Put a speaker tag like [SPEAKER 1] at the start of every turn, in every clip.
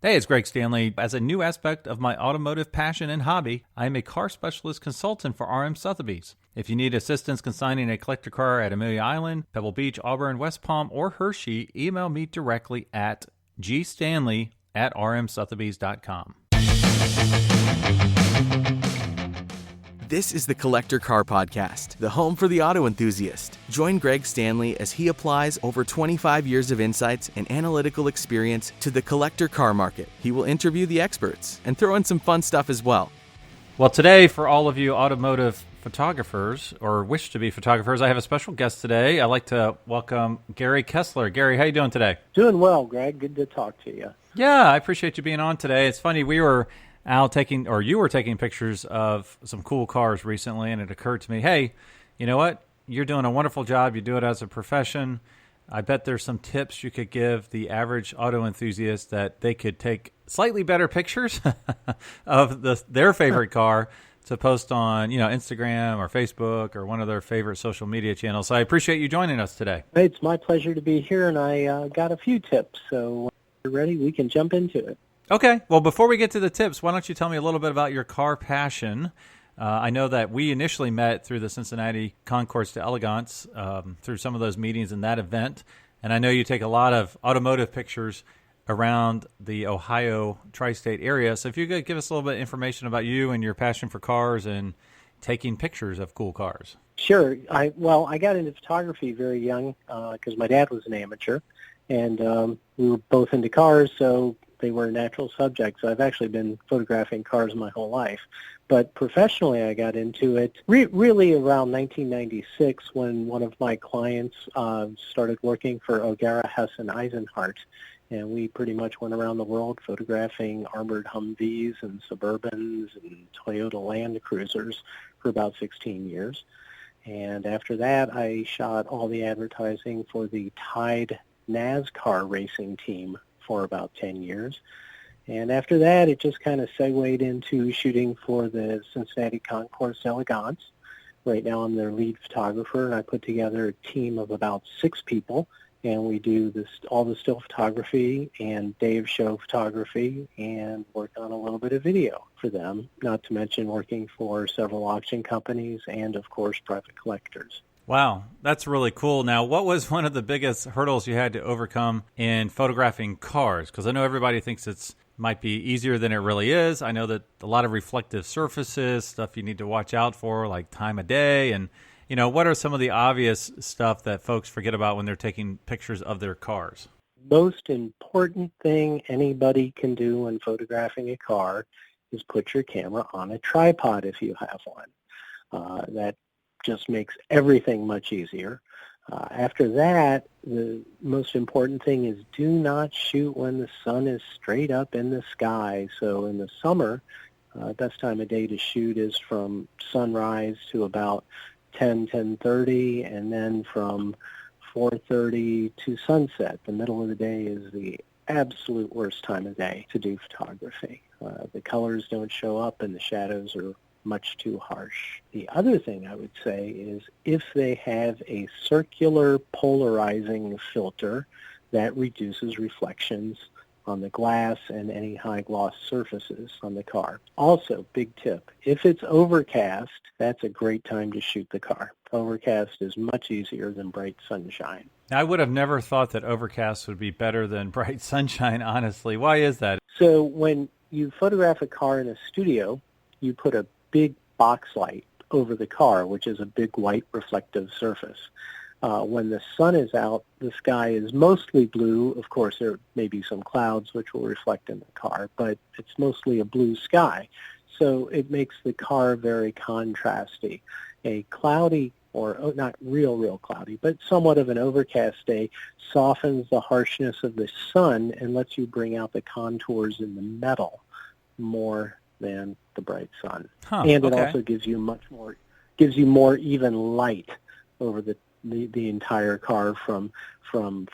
[SPEAKER 1] Hey, it's Greg Stanley. As a new aspect of my automotive passion and hobby, I am a car specialist consultant for RM Sotheby's. If you need assistance consigning a collector car at Amelia Island, Pebble Beach, Auburn, West Palm, or Hershey, email me directly at gstanley@rmsotheby's.com.
[SPEAKER 2] This is the Collector Car Podcast, the home for the auto enthusiast. Join Greg Stanley as he applies over 25 years of insights and analytical experience to the collector car market. He will interview the experts and throw in some fun stuff as well.
[SPEAKER 1] Well, today, for all of you automotive photographers or wish to be photographers, I have a special guest today. I'd like to welcome Gary Kessler. Gary, how you doing today?
[SPEAKER 3] Doing well, Greg. Good to talk to you.
[SPEAKER 1] Yeah, I appreciate you being on today. It's funny, we were out you were taking pictures of some cool cars recently, and it occurred to me, hey, you know what? You're doing a wonderful job. You do it as a profession. I bet there's some tips you could give the average auto enthusiast that they could take slightly better pictures of their favorite car to post on, Instagram or Facebook or one of their favorite social media channels. So I appreciate you joining us today.
[SPEAKER 3] It's my pleasure to be here, and I got a few tips. So if you're ready, we can jump into it.
[SPEAKER 1] Okay. Well, before we get to the tips, why don't you tell me a little bit about your car passion? I know that we initially met through the Cincinnati Concours d'Elegance, through some of those meetings in that event. And I know you take a lot of automotive pictures around the Ohio tri-state area. So if you could give us a little bit of information about you and your passion for cars and taking pictures of cool cars.
[SPEAKER 3] Sure. I got into photography very young because my dad was an amateur, and we were both into cars, so they were natural subjects. I've actually been photographing cars my whole life. But professionally, I got into it really around 1996 when one of my clients started working for O'Gara, Hess, and Eisenhart. And we pretty much went around the world photographing armored Humvees and Suburbans and Toyota Land Cruisers for about 16 years. And after that, I shot all the advertising for the Tide NASCAR racing team for about 10 years. And after that, it just kind of segued into shooting for the Cincinnati Concours d'Elegance. Right now, I'm their lead photographer, and I put together a team of about 6 people, and we do all the still photography and day of show photography and work on a little bit of video for them, not to mention working for several auction companies and, of course, private collectors.
[SPEAKER 1] Wow, that's really cool. Now, what was one of the biggest hurdles you had to overcome in photographing cars? Because I know everybody thinks it might be easier than it really is. I know that a lot of reflective surfaces, stuff you need to watch out for, like time of day. And, what are some of the obvious stuff that folks forget about when they're taking pictures of their cars?
[SPEAKER 3] Most important thing anybody can do when photographing a car is put your camera on a tripod if you have one. That just makes everything much easier. After that, the most important thing is do not shoot when the sun is straight up in the sky. So in the summer, best time of day to shoot is from sunrise to about 10:30, and then from 4:30 to sunset. The middle of the day is the absolute worst time of day to do photography. The colors don't show up and the shadows are much too harsh. The other thing I would say is if they have a circular polarizing filter that reduces reflections on the glass and any high gloss surfaces on the car. Also, big tip, if it's overcast, that's a great time to shoot the car. Overcast is much easier than bright sunshine.
[SPEAKER 1] I would have never thought that overcast would be better than bright sunshine, honestly. Why is that?
[SPEAKER 3] So when you photograph a car in a studio, you put a big box light over the car, which is a big white reflective surface. When the sun is out, the sky is mostly blue. Of course, there may be some clouds which will reflect in the car, but it's mostly a blue sky. So it makes the car very contrasty. A cloudy, or not real cloudy, but somewhat of an overcast day softens the harshness of the sun and lets you bring out the contours in the metal more than the bright sun. And it also gives you more even light over the entire car from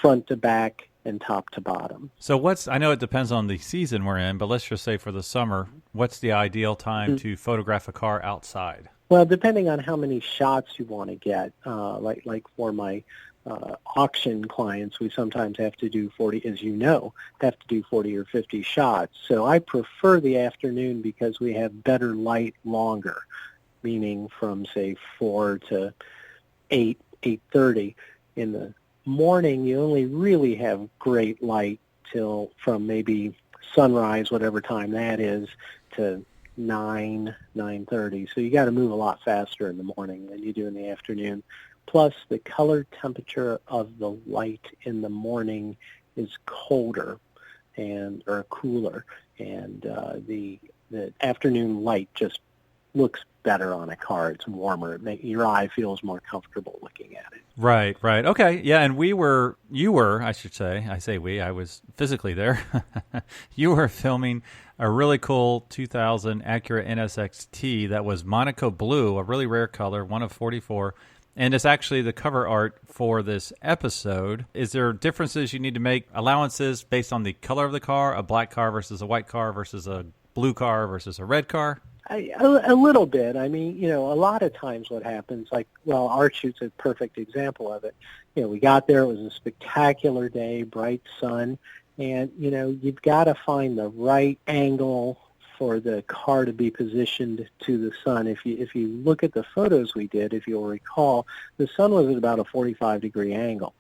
[SPEAKER 3] front to back and top to bottom.
[SPEAKER 1] So I know it depends on the season we're in, but let's just say for the summer, what's the ideal time to photograph a car outside?
[SPEAKER 3] Well, depending on how many shots you want to get, like for my auction clients, we sometimes have to do 40, as you know, have to do 40 or 50 shots. So I prefer the afternoon because we have better light longer, meaning from, say, 4 to 8, 8:30. In the morning, you only really have great light till from maybe sunrise, whatever time that is, to 9, 9:30. So you got to move a lot faster in the morning than you do in the afternoon. Plus, the color temperature of the light in the morning is colder or cooler, and the afternoon light just looks better on a car. It's warmer. Your eye feels more comfortable looking at it.
[SPEAKER 1] Right, right. Okay, yeah, and you were, I should say, I was physically there. You were filming a really cool 2000 Acura NSX-T that was Monaco blue, a really rare color, one of 44. And it's actually the cover art for this episode. Is there differences you need to make, allowances based on the color of the car, a black car versus a white car versus a blue car versus a red car?
[SPEAKER 3] A little bit. I mean, a lot of times what happens, our shoot's a perfect example of it. We got there, it was a spectacular day, bright sun, and, you've got to find the right angle for the car to be positioned to the sun. If you look at the photos we did, if you'll recall, the sun was at about a 45-degree angle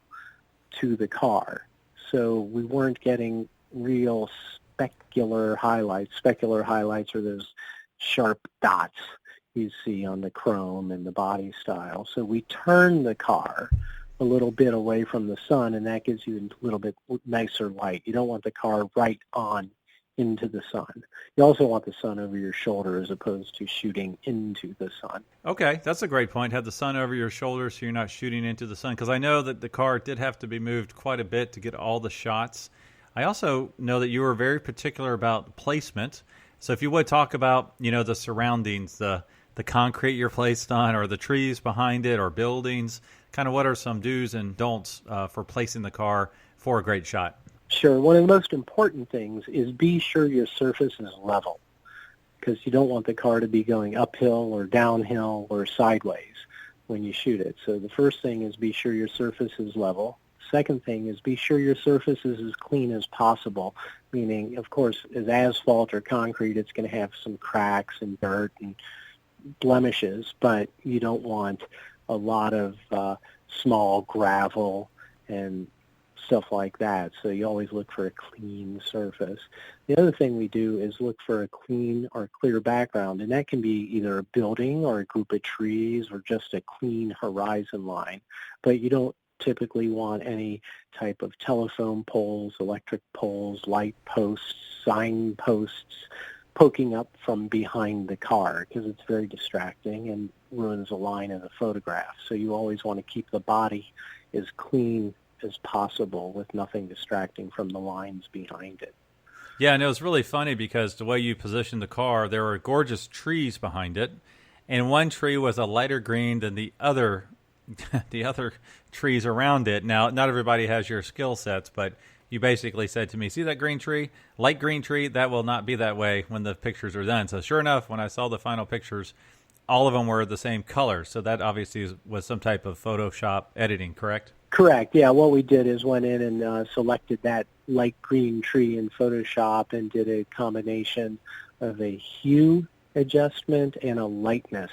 [SPEAKER 3] to the car. So we weren't getting real specular highlights. Specular highlights are those sharp dots you see on the chrome and the body style. So we turned the car a little bit away from the sun, and that gives you a little bit nicer light. You don't want the car right on into the sun. You also want the sun over your shoulder as opposed to shooting into the sun.
[SPEAKER 1] Okay, that's a great point. Have the sun over your shoulder so you're not shooting into the sun, because I know that the car did have to be moved quite a bit to get all the shots. I also know that you were very particular about placement. So if you would talk about, the surroundings, the concrete you're placed on, or the trees behind it, or buildings, kind of what are some do's and don'ts for placing the car for a great shot?
[SPEAKER 3] Sure. One of the most important things is be sure your surface is level, because you don't want the car to be going uphill or downhill or sideways when you shoot it. So the first thing is be sure your surface is level. Second thing is be sure your surface is as clean as possible, meaning, of course, as asphalt or concrete, it's going to have some cracks and dirt and blemishes, but you don't want a lot of small gravel and stuff like that. So you always look for a clean surface. The other thing we do is look for a clean or clear background, and that can be either a building or a group of trees or just a clean horizon line. But you don't typically want any type of telephone poles, electric poles, light posts, sign posts poking up from behind the car, because it's very distracting and ruins a line in a photograph. So you always want to keep the body as clean as possible with nothing distracting from the lines behind it.
[SPEAKER 1] Yeah, and it was really funny because the way you positioned the car, there were gorgeous trees behind it, and one tree was a lighter green than the other trees around it. Now, not everybody has your skill sets, but you basically said to me, see that green tree? Light green tree, that will not be that way when the pictures are done. So sure enough, when I saw the final pictures, all of them were the same color. So that obviously was some type of Photoshop editing, correct?
[SPEAKER 3] Correct. Yeah, what we did is went in and selected that light green tree in Photoshop and did a combination of a hue adjustment and a lightness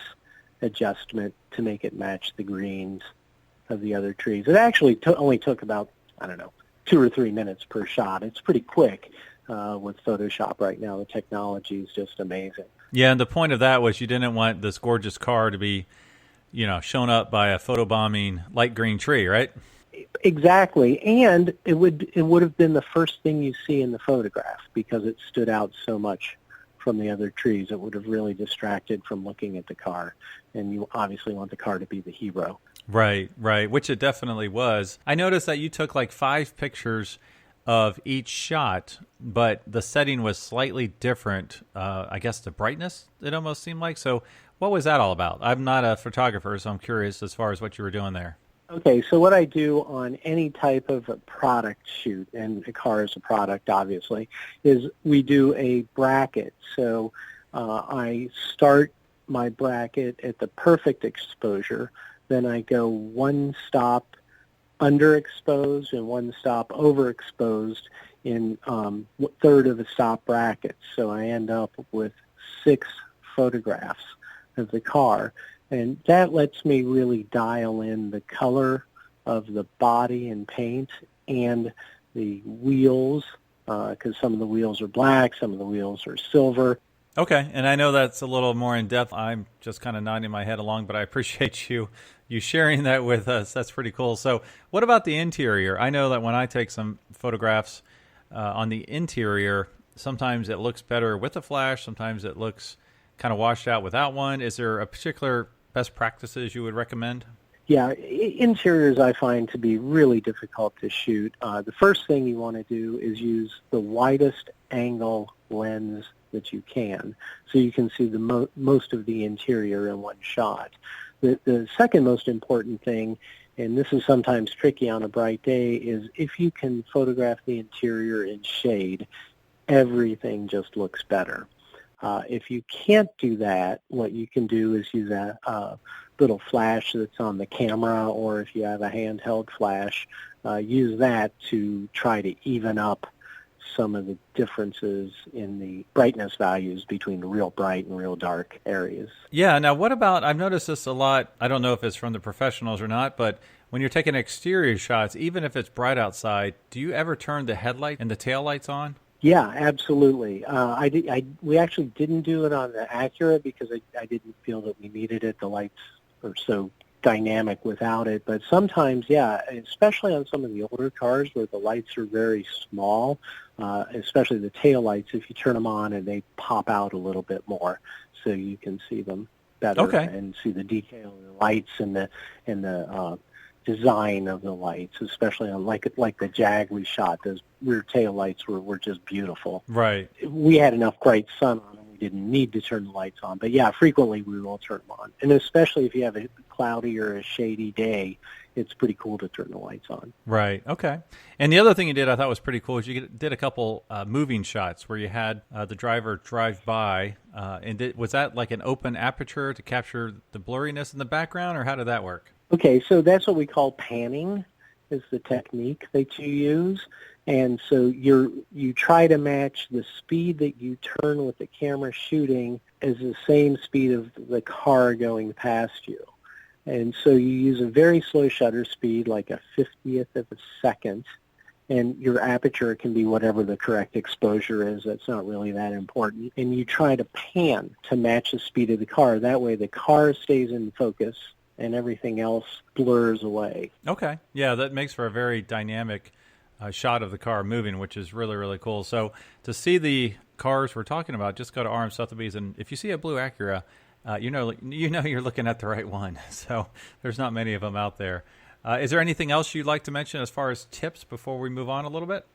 [SPEAKER 3] adjustment to make it match the greens of the other trees. It actually only took about, 2 or 3 minutes per shot. It's pretty quick with Photoshop right now. The technology is just amazing.
[SPEAKER 1] Yeah, and the point of that was you didn't want this gorgeous car to be shown up by a photobombing light green tree, right?
[SPEAKER 3] Exactly, and it would have been the first thing you see in the photograph because it stood out so much from the other trees. It would have really distracted from looking at the car, and you obviously want the car to be the hero.
[SPEAKER 1] Right, which it definitely was. I noticed that you took like 5 pictures of each shot, but the setting was slightly different. I guess the brightness, it almost seemed like. So what was that all about? I'm not a photographer, so I'm curious as far as what you were doing there.
[SPEAKER 3] Okay, so what I do on any type of a product shoot, and a car is a product, obviously, is we do a bracket. So I start my bracket at the perfect exposure, then I go one stop underexposed and one stop overexposed in third of the stop brackets. So I end up with 6 photographs of the car. And that lets me really dial in the color of the body and paint and the wheels, because some of the wheels are black, some of the wheels are silver.
[SPEAKER 1] Okay, and I know that's a little more in-depth. I'm just kind of nodding my head along, but I appreciate you sharing that with us. That's pretty cool. So what about the interior? I know that when I take some photographs on the interior, sometimes it looks better with a flash, sometimes it looks kind of washed out without one. Is there a particular best practices you would recommend?
[SPEAKER 3] Yeah, interiors I find to be really difficult to shoot. The first thing you want to do is use the widest angle lens that you can, so you can see the most of the interior in one shot. The second most important thing, and this is sometimes tricky on a bright day, is if you can photograph the interior in shade, everything just looks better. If you can't do that, what you can do is use a little flash that's on the camera, or if you have a handheld flash, use that to try to even up some of the differences in the brightness values between the real bright and real dark areas.
[SPEAKER 1] Yeah, now what about, I've noticed this a lot, I don't know if it's from the professionals or not, but when you're taking exterior shots, even if it's bright outside, do you ever turn the headlight and the tail lights on?
[SPEAKER 3] Yeah, absolutely. We actually didn't do it on the Acura because I didn't feel that we needed it. The lights are so dynamic without it. But sometimes, yeah, especially on some of the older cars where the lights are very small, especially the tail lights, if you turn them on and they pop out a little bit more so you can see them better and see the detail of the lights and the design of the lights, especially on like the Jag we shot. Those rear tail lights were just beautiful.
[SPEAKER 1] Right.
[SPEAKER 3] We had enough bright sun on them. We didn't need to turn the lights on. But yeah, frequently we will turn them on. And especially if you have a cloudy or a shady day, it's pretty cool to turn the lights on.
[SPEAKER 1] Right. Okay. And the other thing you did I thought was pretty cool is you did a couple moving shots where you had the driver drive by. Was that like an open aperture to capture the blurriness in the background, or how did that work?
[SPEAKER 3] Okay, so that's what we call panning, is the technique that you use. And so you try to match the speed that you turn with the camera shooting as the same speed of the car going past you. And so you use a very slow shutter speed, like a 50th of a second, and your aperture can be whatever the correct exposure is. That's not really that important. And you try to pan to match the speed of the car. That way the car stays in focus and everything else blurs away.
[SPEAKER 1] Okay. Yeah, that makes for a very dynamic shot of the car moving, which is really, really cool. So to see the cars we're talking about, just go to RM Sotheby's, and if you see a blue Acura, you know you're looking at the right one. So there's not many of them out there. Is there anything else you'd like to mention as far as tips before we move on a little bit?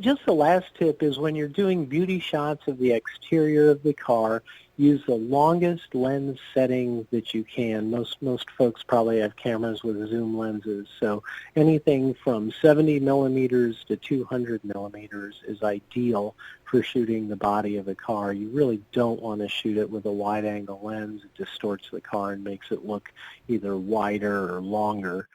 [SPEAKER 3] Just the last tip is when you're doing beauty shots of the exterior of the car, use the longest lens setting that you can. Most folks probably have cameras with zoom lenses, so anything from 70 millimeters to 200 millimeters is ideal for shooting the body of a car. You really don't want to shoot it with a wide-angle lens. It distorts the car and makes it look either wider or longer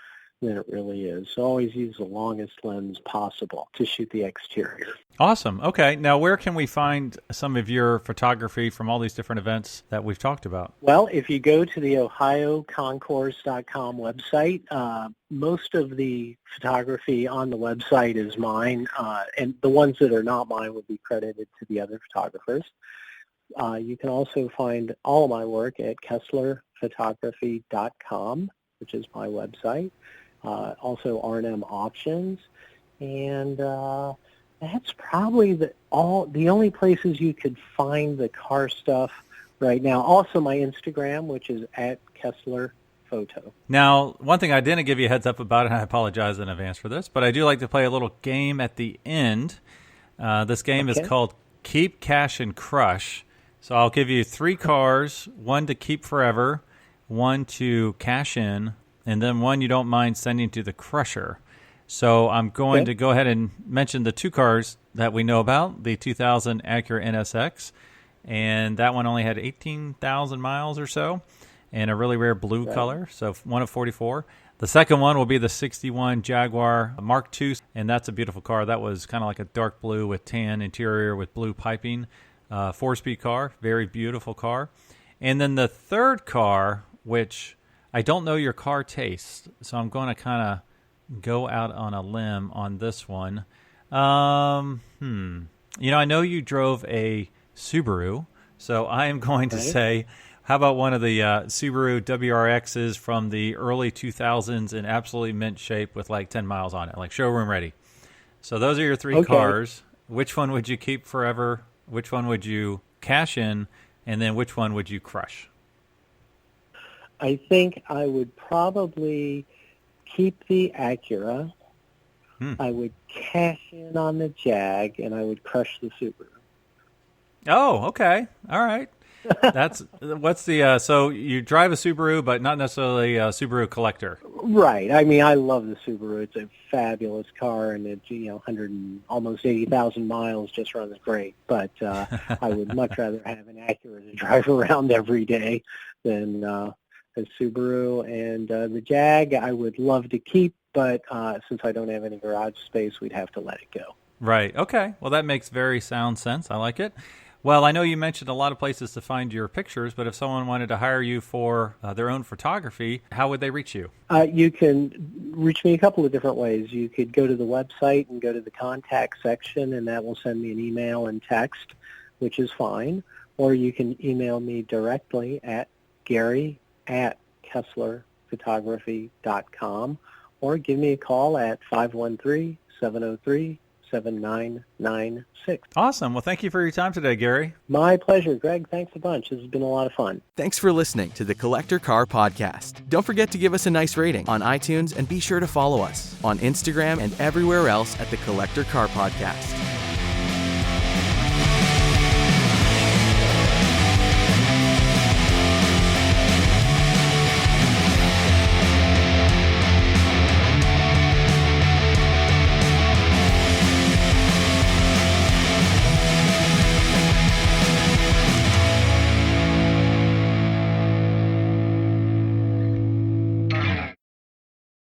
[SPEAKER 3] than it really is. So always use the longest lens possible to shoot the exterior.
[SPEAKER 1] Awesome. Okay. Now, where can we find some of your photography from all these different events that we've talked about?
[SPEAKER 3] Well, if you go to the ohioconcours.com website, most of the photography on the website is mine, and the ones that are not mine would be credited to the other photographers. You can also find all of my work at kesslerphotography.com, which is my website. Also R&M Options, and that's probably the only places you could find the car stuff right now. Also my Instagram, which is at Kessler Photo.
[SPEAKER 1] Now, one thing I didn't give you a heads up about, and I apologize in advance for this, but I do like to play a little game at the end. This game is called Keep, Cash, and Crush. So I'll give you 3 cars, one to keep forever, one to cash in, and then one you don't mind sending to the crusher. So I'm going to go ahead and mention the 2 cars that we know about, the 2000 Acura NSX, and that one only had 18,000 miles or so, and a really rare blue color, so one of 44. The second one will be the 61 Jaguar Mark II, and that's a beautiful car. That was kind of like a dark blue with tan interior with blue piping. 4-speed car, very beautiful car. And then the third car, which I don't know your car taste, so I'm going to kind of go out on a limb on this one. You know, I know you drove a Subaru, so I am going to say, how about one of the Subaru WRXs from the early 2000s in absolutely mint shape with like 10 miles on it, like showroom ready. So those are your three cars. Which one would you keep forever? Which one would you cash in? And then which one would you crush?
[SPEAKER 3] I think I would probably keep the Acura. I would cash in on the Jag, and I would crush the Subaru.
[SPEAKER 1] Oh, okay. All right. What's the, so you drive a Subaru, but not necessarily a Subaru collector.
[SPEAKER 3] Right. I mean, I love the Subaru. It's a fabulous car, and it's, 100 and almost 80,000 miles, just runs great. But I would much rather have an Acura to drive around every day than a Subaru. And the Jag I would love to keep, but since I don't have any garage space, we'd have to let it go.
[SPEAKER 1] Right. Okay. Well, that makes very sound sense. I like it. Well, I know you mentioned a lot of places to find your pictures, but if someone wanted to hire you for their own photography, how would they reach you?
[SPEAKER 3] You can reach me a couple of different ways. You could go to the website and go to the contact section, and that will send me an email and text, which is fine. Or you can email me directly at gary@kesslerphotography.com, or give me a call at 513-703-7996.
[SPEAKER 1] Awesome. Well, thank you for your time today, Gary.
[SPEAKER 3] My pleasure, Greg. Thanks a bunch. This has been a lot of fun.
[SPEAKER 2] Thanks for listening to the Collector Car Podcast. Don't forget to give us a nice rating on iTunes, and be sure to follow us on Instagram and everywhere else at the Collector Car Podcast.